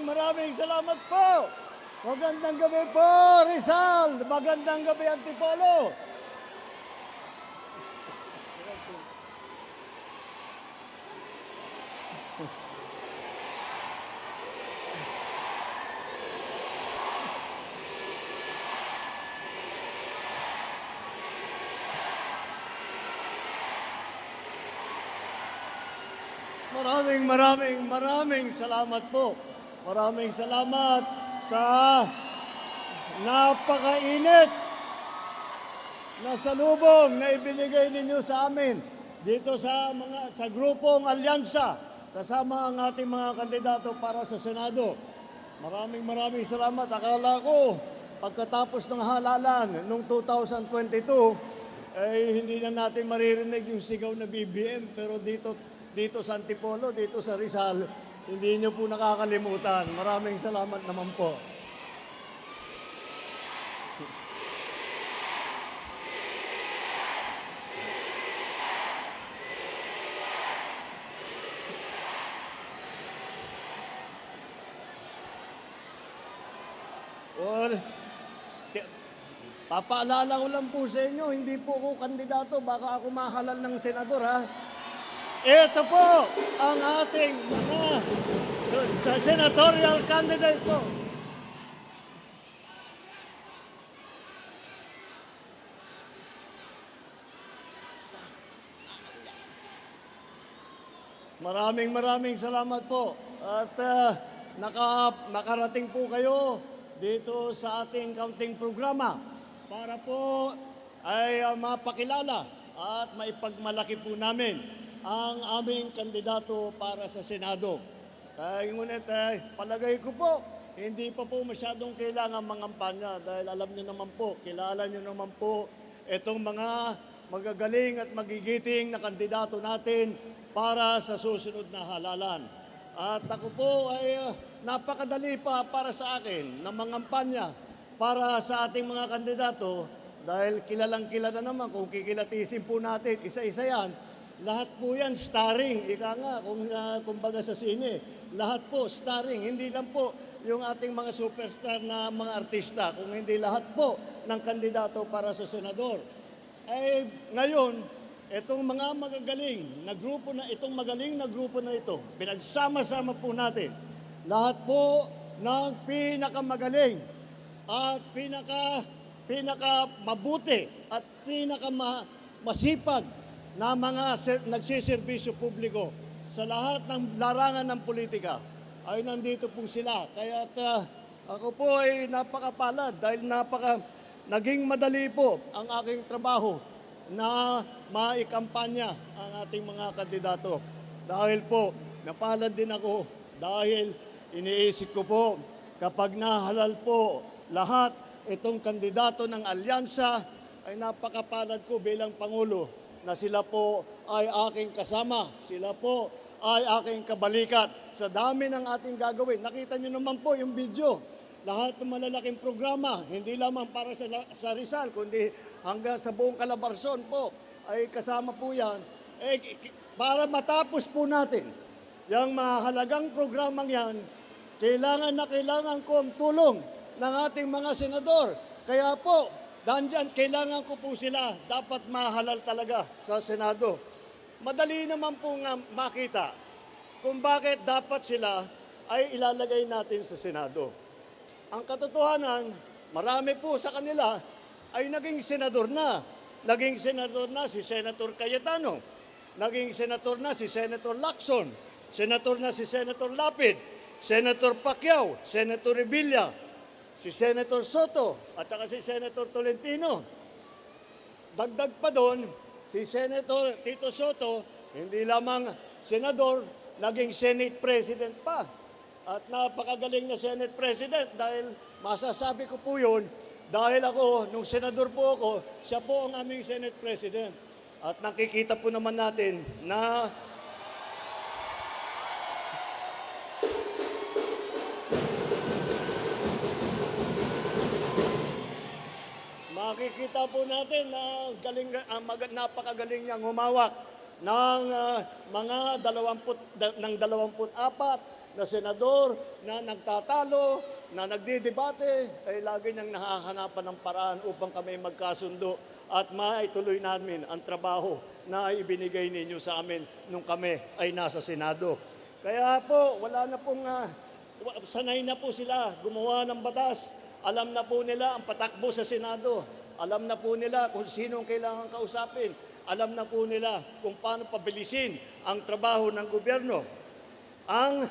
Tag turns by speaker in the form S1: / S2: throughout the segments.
S1: Maraming salamat po. Magandang gabi po, Rizal. Magandang gabi, Antipolo. Maraming salamat po. Maraming salamat sa napakainit na salubong na ibinigay ninyo sa amin dito sa grupong alyansa kasama ang ating mga kandidato para sa Senado. Maraming salamat. Akala ko pagkatapos ng halalan noong 2022 ay hindi na natin maririnig yung sigaw na BBM, pero dito sa Antipolo, dito sa Rizal, hindi nyo po nakakalimutan. Maraming salamat naman po. Papaalala ko lang po sa inyo, hindi po ako kandidato, baka ako mahalal ng senador, ha? Ito po ang ating mga sa senatorial candidate po. Maraming salamat po. At nakarating po kayo dito sa ating counting programa para po ay mapakilala at maipagmalaki po namin ang aming kandidato para sa Senado. Ngunit palagay ko po, hindi pa po masyadong kailangan mangampanya dahil alam niyo naman po, kilala niyo naman po itong mga magagaling at magigiting na kandidato natin para sa susunod na halalan. At ako po ay napakadali pa para sa akin na mangampanya para sa ating mga kandidato dahil kilalang-kilala naman kung kikilatisin po natin, isa-isa yan. Lahat po yan starring, ika nga, kumbaga sa sine. Lahat po starring, hindi lang po yung ating mga superstar na mga artista, kung hindi lahat po ng kandidato para sa senador. Ay ngayon, itong mga magagaling na grupo na itong magaling na grupo na ito, pinagsama-sama po natin. Lahat po ng pinakamagaling at pinakamabuti at pinakamasipag na mga nagsiservisyo publiko sa lahat ng larangan ng politika ay nandito po sila. Kaya ako po ay napakapalad dahil naging madali po ang aking trabaho na maikampanya ang ating mga kandidato. Dahil po, napalad din ako dahil iniisip ko po kapag nahalal po lahat itong kandidato ng alyansa ay napakapalad ko bilang Pangulo na sila po ay aking kasama, sila po ay aking kabalikat sa dami ng ating gagawin. Nakita niyo naman po yung video. Lahat ng malalaking programa, hindi lamang para sa Rizal, kundi hanggang sa buong Calabarzon po, ay kasama po yan. Para matapos po natin yung mahalagang programang yan, kailangan ko ang tulong ng ating mga senador. Kaya po, dyan, kailangan ko po sila dapat mahalal talaga sa Senado. Madali naman po nga makita kung bakit dapat sila ay ilalagay natin sa Senado. Ang katotohanan, marami po sa kanila ay naging senador na. Naging senador na si Senator Cayetano. Naging senator na si Senator Lacson. Senator na si Senator Lapid. Senator Pacquiao. Senator Revilla. Si Senator Soto at saka si Senator Tolentino. Dagdag pa doon, si Senator Tito Soto, hindi lamang senador, naging Senate President pa. At napakagaling na Senate President dahil masasabi ko po yun, dahil ako, nung senador po ako, siya po ang aming Senate President. At nakikita po naman natin na nakikita po natin na napakagaling niyang humawak ng mga 24 na senador na nagtatalo, na nagdidebate, ay lagi niyang nakahanapan ng paraan upang kami magkasundo at maituloy namin ang trabaho na ibinigay ninyo sa amin nung kami ay nasa Senado. Kaya po, wala na pong, sanay na po sila gumawa ng batas. Alam na po nila ang patakbo sa Senado. Alam na po nila kung sino ang kailangan kausapin. Alam na po nila kung paano pabilisin ang trabaho ng gobyerno. Ang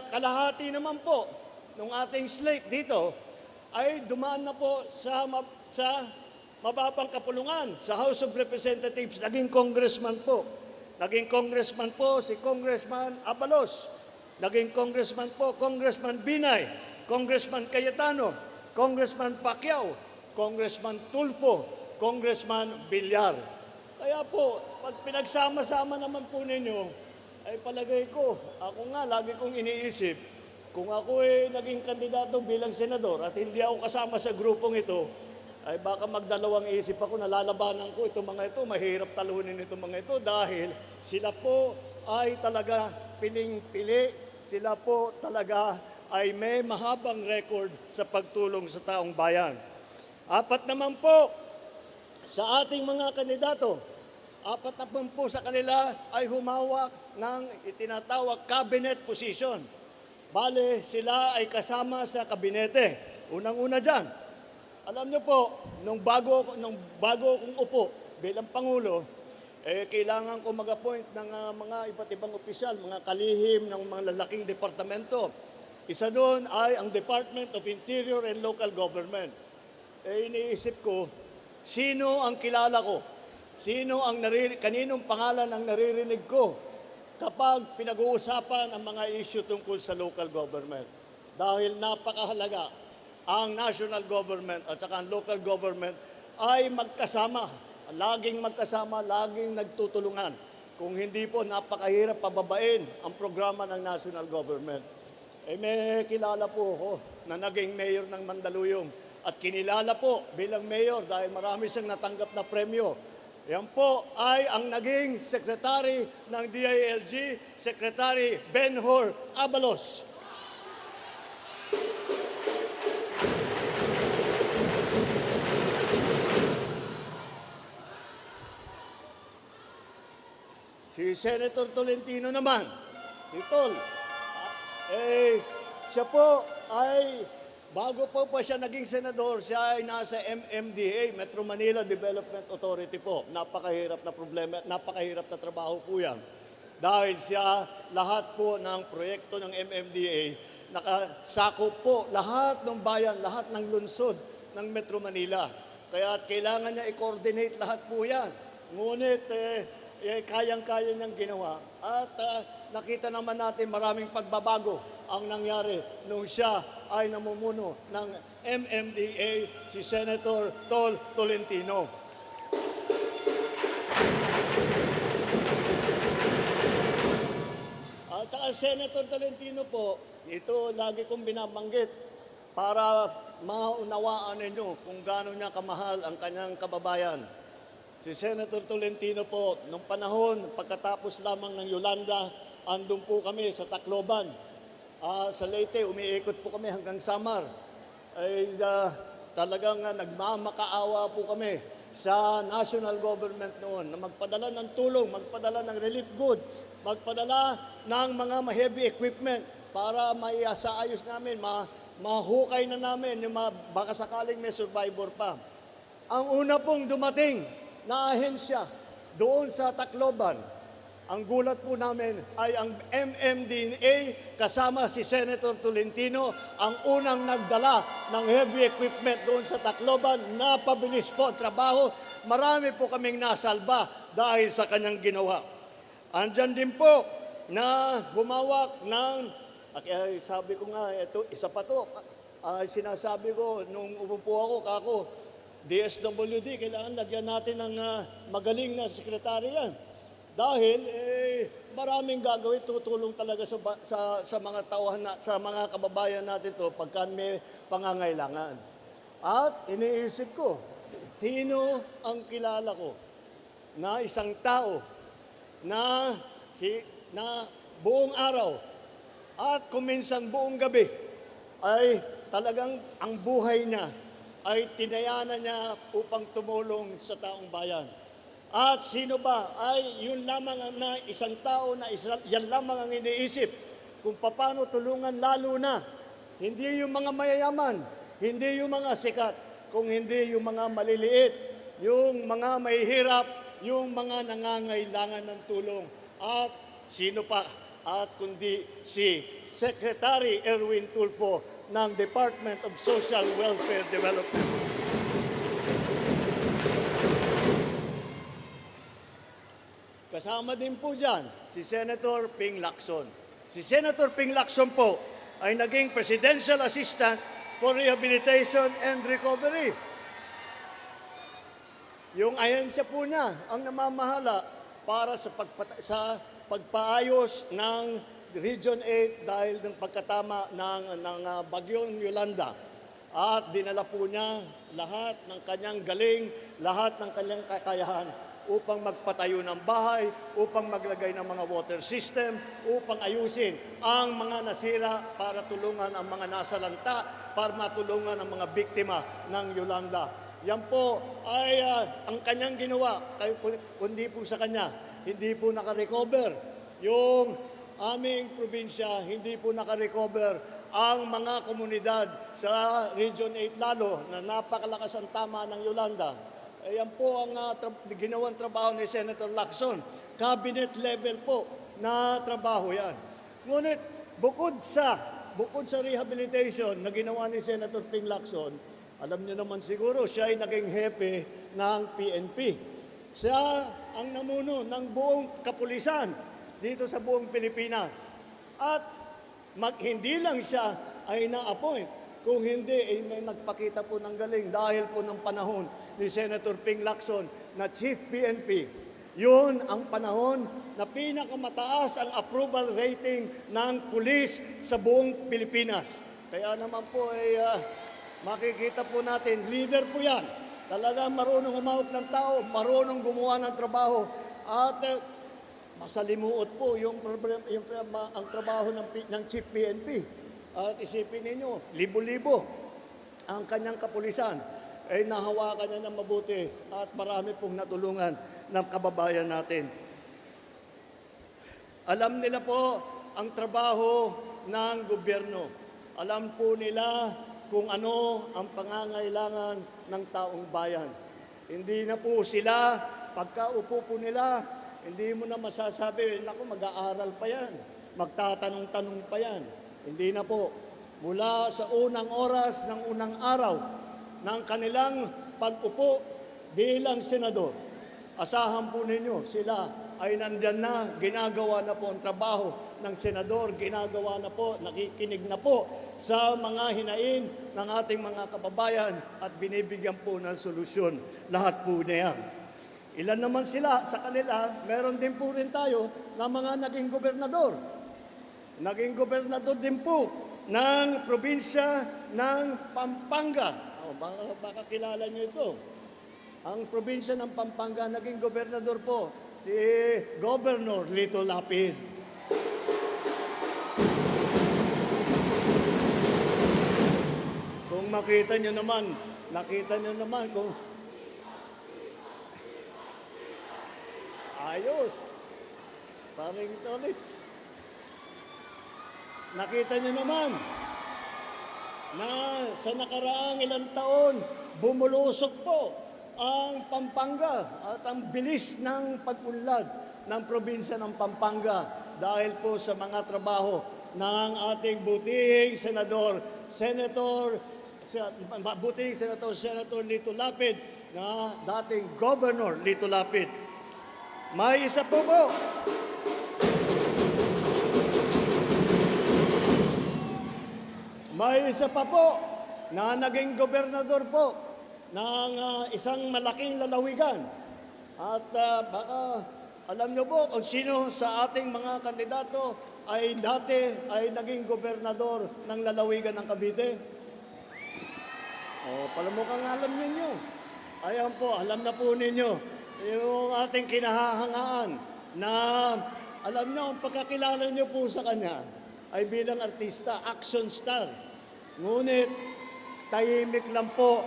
S1: kalahati naman po ng ating slate dito ay dumaan na po sa mababang kapulungan sa House of Representatives. Naging congressman po. Naging congressman po si Congressman Abalos. Naging congressman po, Congressman Binay, Congressman Cayetano, Congressman Pacquiao, Congressman Tulfo, Congressman Villar. Kaya po, pag pinagsama-sama naman po ninyo, ay palagay ko, ako nga, lagi kong iniisip, kung ako naging kandidato bilang senador at hindi ako kasama sa grupong ito, ay baka magdalawang isip ako, nalalabanan ko itong mga ito, mahirap talunin itong mga ito dahil sila po ay talaga piling-pili, sila po talaga ay may mahabang record sa pagtulong sa taong bayan. Apat naman po sa ating mga kandidato, apat naman po sa kanila ay humawak ng itinatawag cabinet position. Bale, sila ay kasama sa kabinete. Unang-una dyan. Alam niyo po, nung bago akong upo bilang Pangulo, kailangan ko mag-appoint ng mga iba't ibang opisyal, mga kalihim ng mga lalaking departamento. Isa doon ay ang Department of Interior and Local Government. Iniisip ko, sino ang kilala ko? Kaninong pangalan ang naririnig ko kapag pinag-uusapan ang mga issue tungkol sa local government? Dahil napakahalaga ang national government at saka ang local government ay magkasama, laging nagtutulungan. Kung hindi po, napakahirap pababain ang programa ng national government. May kilala po ako na naging mayor ng Mandaluyong at kinilala po bilang mayor dahil marami siyang natanggap na premyo. Yan po ay ang naging secretary ng DILG, Secretary Benhur Abalos. Si Senator Tolentino naman, si Tol, siya po ay, bago po siya naging senador, siya ay nasa MMDA, Metro Manila Development Authority po. Napakahirap na problema, napakahirap na trabaho po yan. Dahil siya, lahat po ng proyekto ng MMDA, nakasakop po lahat ng bayan, lahat ng lungsod ng Metro Manila. Kaya kailangan niya i-coordinate lahat po yan. Ngunit, kayang-kaya niyang ginawa. At nakita naman natin maraming pagbabago ang nangyari nung siya ay namumuno ng MMDA, si Senator Tol Tolentino. At saka Senator Tolentino po, ito lagi kong binabanggit para maunawaan ninyo kung gaano niya kamahal ang kanyang kababayan. Si Senator Tolentino po, nung panahon, pagkatapos lamang ng Yolanda, andun po kami sa Tacloban. Sa Leyte, umiikot po kami hanggang Samar. Talagang nagmamakaawa po kami sa national government noon na magpadala ng tulong, magpadala ng relief good, magpadala ng mga heavy equipment para maiasaayos namin, mahukay na namin yung baka sakaling may survivor pa. Ang una pong dumating na ahensya doon sa Tacloban, ang gulat po namin ay ang MMDA kasama si Senator Tolentino ang unang nagdala ng heavy equipment doon sa Tacloban. Napabilis po ang trabaho. Marami po kaming nasalba dahil sa kanyang ginawa. Andyan din po na humawak ng, sabi ko nga, ito, isa pa to, sinasabi ko nung umupo ako, DSWD, kailangan lagyan natin ng magaling na sekretarya. Dahil maraming gagawin, tutulong talaga sa mga tauhan, sa mga kababayan natin to pagka may pangangailangan. At iniisip ko, sino ang kilala ko na isang tao na, na buong araw at kuminsan buong gabi ay talagang ang buhay niya ay tinayanan niya upang tumulong sa taong bayan. At sino ba ay yun lamang na isang tao na yan lamang ang iniisip kung paano tulungan, lalo na hindi yung mga mayayaman, hindi yung mga sikat, kung hindi yung mga maliliit, yung mga mahihirap, yung mga nangangailangan ng tulong. At sino pa? At kundi si Secretary Erwin Tulfo ng Department of Social Welfare Development. Kasama din po dyan si Senator Ping Lacson. Si Senator Ping Lacson po ay naging Presidential Assistant for Rehabilitation and Recovery. Yung ahensya po niya ang namamahala para sa pagpaayos ng Region 8 dahil ng pagkatama ng bagyong Yolanda. At dinala po niya lahat ng kanyang galing, lahat ng kanyang kakayahan upang magpatayo ng bahay, upang maglagay ng mga water system, upang ayusin ang mga nasira para tulungan ang mga nasalanta, para matulungan ang mga biktima ng Yolanda. Yan po ay ang kanyang ginawa, kundi po sa kanya, hindi po nakarecover yung aming probinsya, hindi po nakarecover ang mga komunidad sa Region 8 lalo na napakalakas ang tama ng Yolanda. Ayan po ang ginawang trabaho ni Senator Lacson. Cabinet level po na trabaho yan. Ngunit bukod sa rehabilitation na ginawa ni Senator Ping Lacson, alam niyo naman siguro siya ay naging hepe ng PNP. Siya ang namuno ng buong kapulisan dito sa buong Pilipinas. At hindi lang siya ay na-appoint, kung hindi, may nagpakita po ng galing dahil po ng panahon ni Senator Ping Lacson na Chief PNP. Yun ang panahon na pinakamataas ang approval rating ng pulis sa buong Pilipinas. Kaya naman po ay makikita po natin, leader po yan. Talagang marunong humawak ng tao, marunong gumawa ng trabaho. At masalimuot po ang trabaho ng Chief PNP. At isipin ninyo, libo-libo ang kanyang kapulisan ay nahawakan niya ng mabuti at marami pong natulungan ng kababayan natin. Alam nila po ang trabaho ng gobyerno. Alam po nila kung ano ang pangangailangan ng taong bayan. Hindi na po sila, pagkaupo po nila, hindi mo na masasabi, naku, mag-aaral pa yan, magtatanong-tanong pa yan. Hindi na po. Mula sa unang oras ng unang araw ng kanilang pag-upo bilang senador, asahan po ninyo sila ay nandyan na, ginagawa na po ang trabaho ng senador, ginagawa na po, nakikinig na po sa mga hinain ng ating mga kababayan at binibigyan po ng solusyon. Lahat po na yan. Ilan naman sila sa kanila, meron din po rin tayo na mga naging gobernador. Naging gobernador din po ng probinsya ng Pampanga. Baka kilala niyo ito. Ang probinsya ng Pampanga, naging gobernador po si Governor Lito Lapid. Kung nakita niyo naman kung ayos. Paring tolits. Nakita niyo naman na sa nakaraang ilang taon, bumulusok po ang Pampanga at ang bilis ng pag-unlad ng probinsya ng Pampanga dahil po sa mga trabaho ng ating butihing Senator Senator Lito Lapid na dating Governor Lito Lapid. May isa po. May isa pa po na naging gobernador po ng isang malaking lalawigan. At baka alam niyo po kung sino sa ating mga kandidato ay dati ay naging gobernador ng lalawigan ng Cavite. Palamukhang alam ninyo. Ayan po, alam na po ninyo, yung ating kinahahangaan na alam nyo, ang pagkakilala nyo po sa kanya ay bilang artista, action star. Ngunit, tahimik lang po.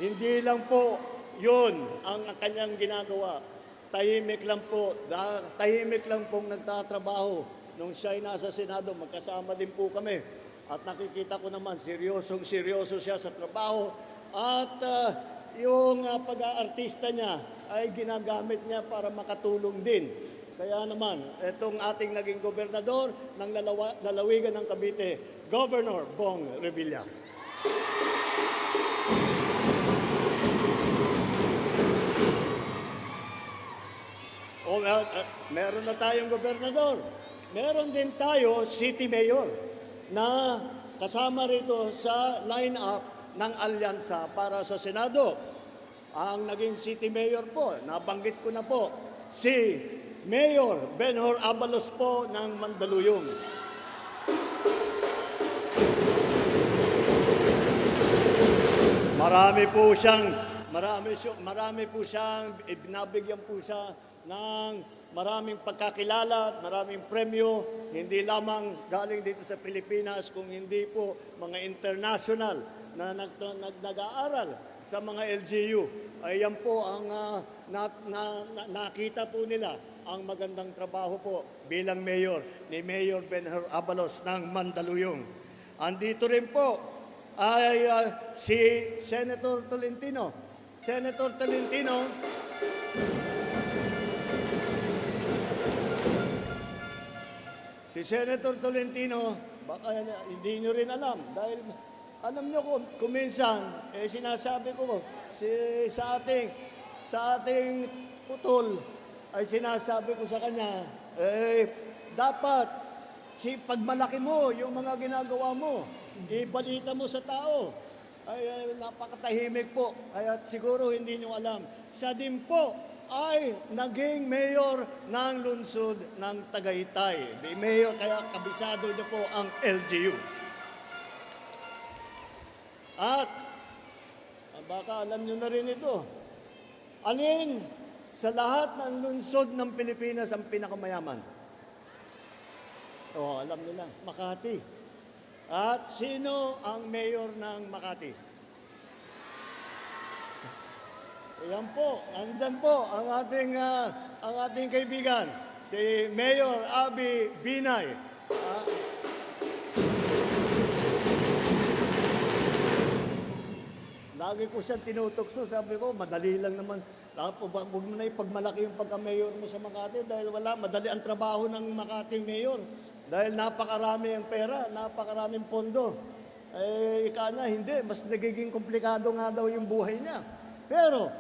S1: Hindi lang po yun ang kanyang ginagawa. Tahimik lang po. Tahimik lang pong nagtatrabaho. Nung siya ay nasa Senado, magkasama din po kami. At nakikita ko naman, seryosong-seryoso siya sa trabaho. At yung pag-aartista niya ay ginagamit niya para makatulong din. Kaya naman, itong ating naging gobernador ng lalawigan ng Cavite, Governor Bong Revilla. Meron na tayong gobernador. Meron din tayo city mayor na kasama rito sa line-up ng alyansa para sa Senado. Ang naging city mayor po, nabanggit ko na po, si Mayor Benhur Abalos po ng Mandaluyong. Marami po siyang binabigyan po siya ng maraming pagkakilala at maraming premyo, hindi lamang galing dito sa Pilipinas, kung hindi po mga international na nag-aaral sa mga LGU. Ayan po ang nakita po nila ang magandang trabaho po bilang mayor ni Mayor Benhur Abalos ng Mandaluyong. Andito rin po ay si Senator Tolentino. Senator Tolentino, si Senator Tolentino, baka hindi nyo rin alam dahil alam nyo kung minsan, sinasabi ko sa ating utol, ay sinasabi ko sa kanya, dapat pagmalaki mo yung mga ginagawa mo, ibalita mo sa tao. Ay napakatahimik po, kaya siguro hindi nyo alam. Siya din po ay naging mayor ng lungsod ng Tagaytay. Mayor, kaya kabisado niyo po ang LGU. At baka alam nyo na rin ito, alin sa lahat ng lungsod ng Pilipinas ang pinakamayaman? Alam nila, Makati. At sino ang mayor ng Makati? Ayan po, andyan po ang ating kaibigan, si Mayor Abby Binay. Lagi ko siyang tinutokso, sabi ko, madali lang naman. Huwag mo na ipagmalaki yung pagka-mayor mo sa Makati dahil madali ang trabaho ng Makati mayor. Dahil napakarami ang pera, napakaraming pondo. Ika niya, hindi, mas nagiging komplikado nga daw yung buhay niya. Pero,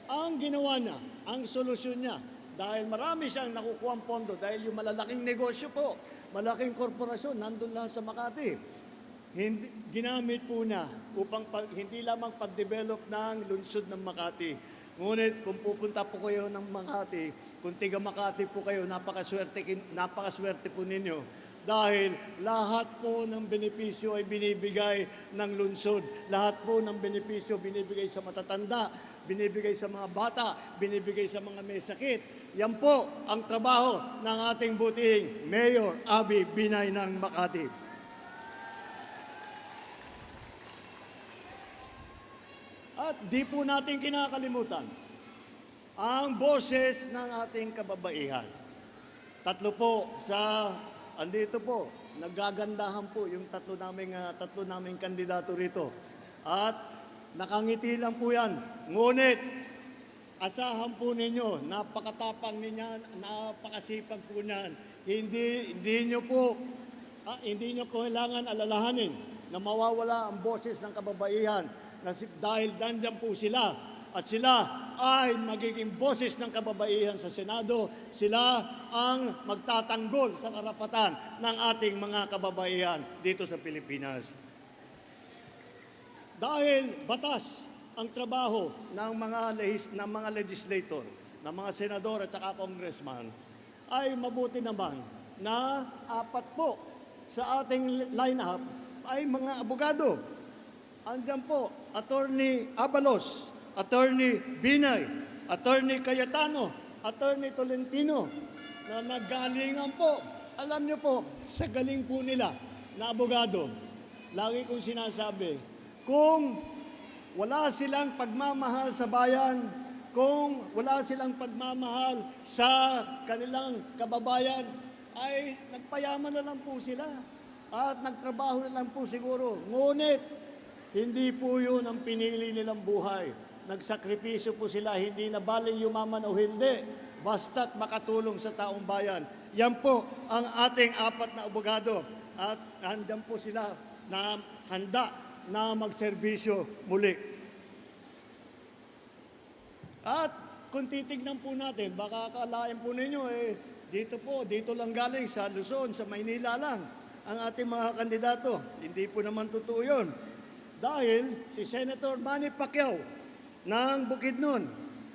S1: ang ginawa niya, ang solusyon niya, dahil marami siyang nakukuha pondo, dahil yung malalaking negosyo po, malaking korporasyon, nandun lang sa Makati. Ginamit po na upang hindi lamang pag-develop ng lungsod ng Makati. Ngunit kung pupunta po kayo ng Makati, kung tiga Makati po kayo, napakaswerte po ninyo. Dahil lahat po ng benepisyo ay binibigay ng lungsod. Lahat po ng benepisyo binibigay sa matatanda, binibigay sa mga bata, binibigay sa mga may sakit. Yan po ang trabaho ng ating butihing Mayor Abby Binay ng Makati. At di po natin kinakalimutan ang boses ng ating kababaihan. Andito po, nagagandahan po yung tatlo naming kandidato rito. At nakangiti lang po yan. Ngunit, asahan po ninyo, napakatapang ninyan, napakasipag po niyan. Hindi nyo kailangan alalahanin na mawawala ang boses ng kababaihan dahil nandyan po sila at sila ay magiging boses ng kababaihan sa Senado. Sila ang magtatanggol sa karapatan ng ating mga kababaihan dito sa Pilipinas. Dahil batas ang trabaho ng mga legislator, ng mga senador at saka congressman, ay mabuti naman na 4 po sa ating line-up ay mga abogado. Andyan po, Attorney Abalos, Attorney Binay, Attorney Cayetano, Attorney Tolentino, na naggalingan po. Alam niyo po, sa galing po nila na abogado, lagi kong sinasabi, kung wala silang pagmamahal sa bayan, kung wala silang pagmamahal sa kanilang kababayan, ay nagpayaman na lang po sila at nagtrabaho na lang po siguro. Ngunit, hindi po yun ang pinili nilang buhay. Nagsakripisyo po sila, hindi na baling yumaman o hindi, basta't makatulong sa taong bayan. Yan po ang ating 4 na abogado at nandyan po sila na handa na magserbisyo muli. At kung titignan po natin, baka akalain po ninyo, dito lang galing sa Luzon, sa Maynila lang, ang ating mga kandidato. Hindi po naman totoo yun. Dahil si Senator Manny Pacquiao ng Bukidnon,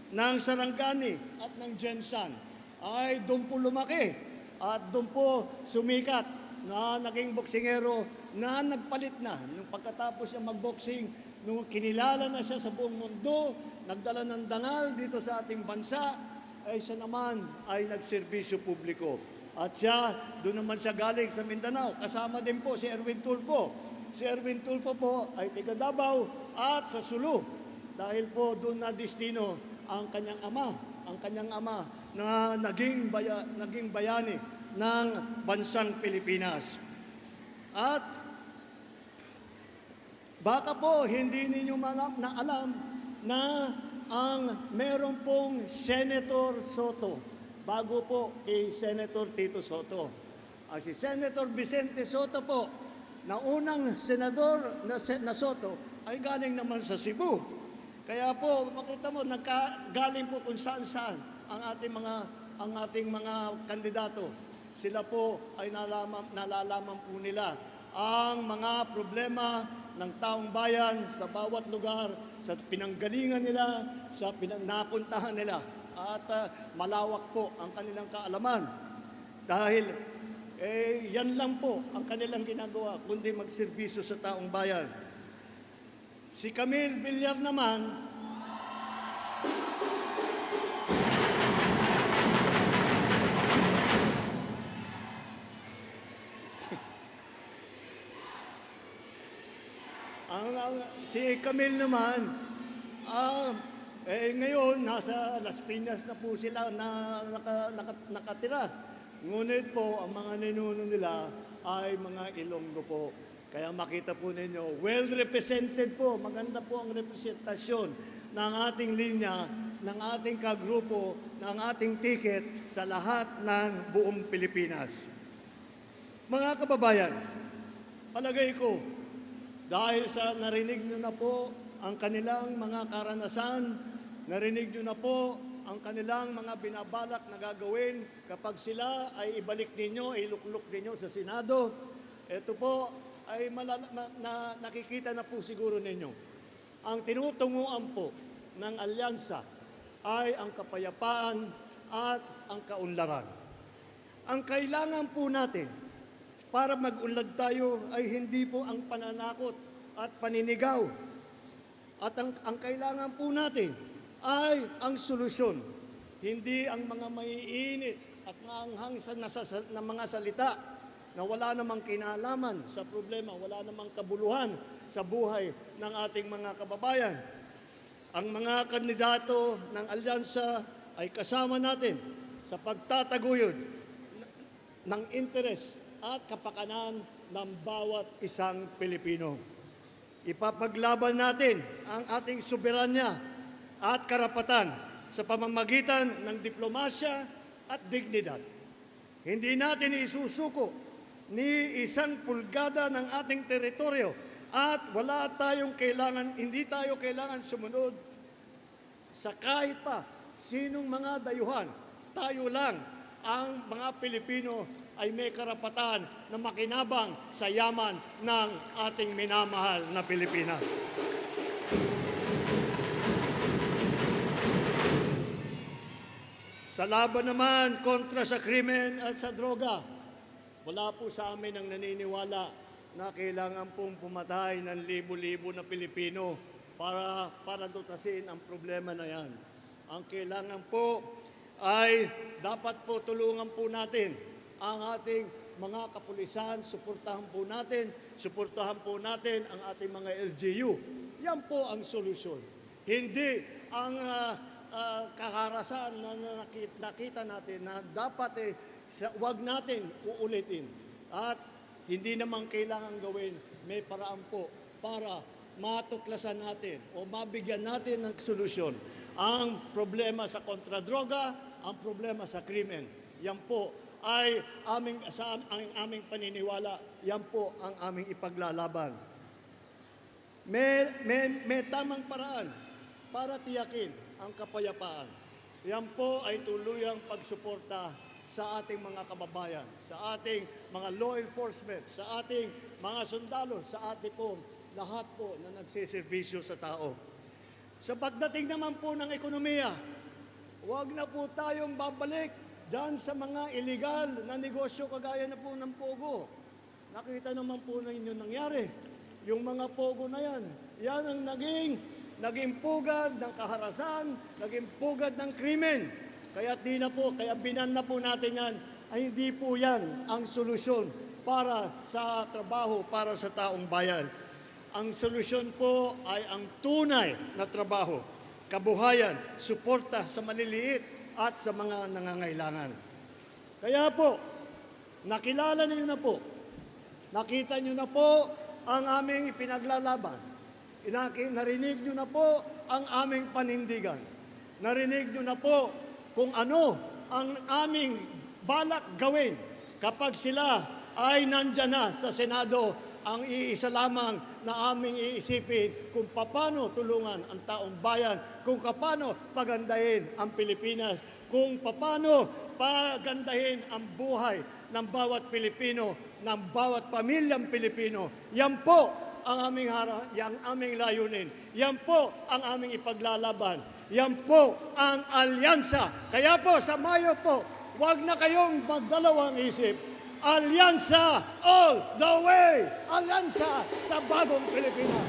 S1: ng Sarangani at ng Jensan ay doon po lumaki at doon po sumikat na naging boksingero na nagpalit na. Nung pagkatapos niya magboksing, nung kinilala na siya sa buong mundo, nagdala ng dangal dito sa ating bansa, ay siya naman ay nagserbisyo publiko. At siya, doon naman siya galing sa Mindanao. Kasama din po si Erwin Tulfo. Si Erwin Tulfo po ay taga Davao at sa Sulu. Dahil po doon na destino ang kanyang ama na naging bayani ng bansang Pilipinas. At baka po hindi ninyo alam na ang meron pong Senator Soto bago po kay Senator Tito Soto. Ang si Senator Vicente Soto po, na unang senador na Soto, ay galing naman sa Cebu. Kaya po, makita mo, galing po kung saan-saan ang ating mga kandidato. Sila po ay nalalaman po nila ang mga problema ng taong bayan sa bawat lugar, sa pinanggalingan nila, sa napuntahan nila. At malawak po ang kanilang kaalaman. Dahil yan lang po ang kanilang ginagawa, kundi magserbisyo sa taong bayan. Si Camille Villar naman, si Camille naman, ngayon nasa Las Piñas na po sila na nakatira. Ngunit po, ang mga ninuno nila ay mga Ilonggo po. Kaya makita po ninyo, well represented po, maganda po ang representasyon ng ating linya, ng ating kagrupo, ng ating ticket sa lahat ng buong Pilipinas. Mga kababayan, palagay ko, dahil sa narinig nyo na po ang kanilang mga karanasan, narinig nyo na po ang kanilang mga binabalak na gagawin kapag sila ay ibalik ninyo, ilukluk ninyo sa Senado. Ito po ay nakikita na po siguro ninyo. Ang tinutunguan po ng alyansa ay ang kapayapaan at ang kaunlaran. Ang kailangan po natin para mag-unlad tayo ay hindi po ang pananakot at paninigaw. At ang kailangan po natin ay ang solusyon. Hindi ang mga maiinit at maanghang na mga salita na wala namang kinalaman sa problema, wala namang kabuluhan sa buhay ng ating mga kababayan. Ang mga kandidato ng alyansa ay kasama natin sa pagtataguyod ng interes at kapakanan ng bawat isang Pilipino. Ipapaglaban natin ang ating soberanya at karapatan sa pamamagitan ng diplomasya at dignidad. Hindi natin isusuko ni isang pulgada ng ating teritoryo at hindi tayo kailangan sumunod sa kahit pa sinong mga dayuhan. Tayo lang ang mga Pilipino ay may karapatan na makinabang sa yaman ng ating minamahal na Pilipinas. Sa laban naman kontra sa krimen at sa droga, wala po sa amin ang naniniwala na kailangan pong pumatay ng libo-libo na Pilipino para lutasin ang problema na yan. Ang kailangan po ay dapat po tulungan po natin ang ating mga kapulisan, suportahan po natin ang ating mga LGU. Yan po ang solusyon. Hindi ang kaharasan na nakita natin na dapat wag natin uulitin. At hindi naman kailangan gawin, may paraan po para matuklasan natin o mabigyan natin ng solusyon ang problema sa kontradroga, ang problema sa krimen. Yan po ay aming paniniwala, yan po ang aming ipaglalaban. May tamang paraan para tiyakin ang kapayapaan. Yan po ay tuluyang pagsuporta sa ating mga kababayan, sa ating mga law enforcement, sa ating mga sundalo, sa ating po lahat po na nagsiservisyo sa tao. Sa pagdating naman po ng ekonomiya, huwag na po tayong babalik dyan sa mga illegal na negosyo kagaya na po ng Pogo. Nakita naman po ninyo nangyari. Yung mga Pogo na yan ang naging pugad ng kaharasan, naging pugad ng krimen. Kaya binan na po natin yan, ay hindi po yan ang solusyon para sa trabaho, para sa taong bayan. Ang solusyon po ay ang tunay na trabaho, kabuhayan, suporta sa maliliit at sa mga nangangailangan. Kaya po, nakilala niyo na po, nakita niyo na po ang aming ipinaglalaban. Narinig niyo na po ang aming panindigan. Narinig niyo na po kung ano ang aming balak gawin kapag sila ay nandyan na sa Senado. Ang iisa lamang na aming iisipin kung paano tulungan ang taong bayan, kung paano pagandahin ang Pilipinas, kung paano pagandahin ang buhay ng bawat Pilipino, ng bawat pamilyang Pilipino. Yan po ang aming layunin. Yan po ang aming ipaglalaban. Yan po ang alyansa. Kaya po, sa Mayo po, huwag na kayong magdalawang isip. Alyansa all the way! Alyansa sa bagong Pilipinas!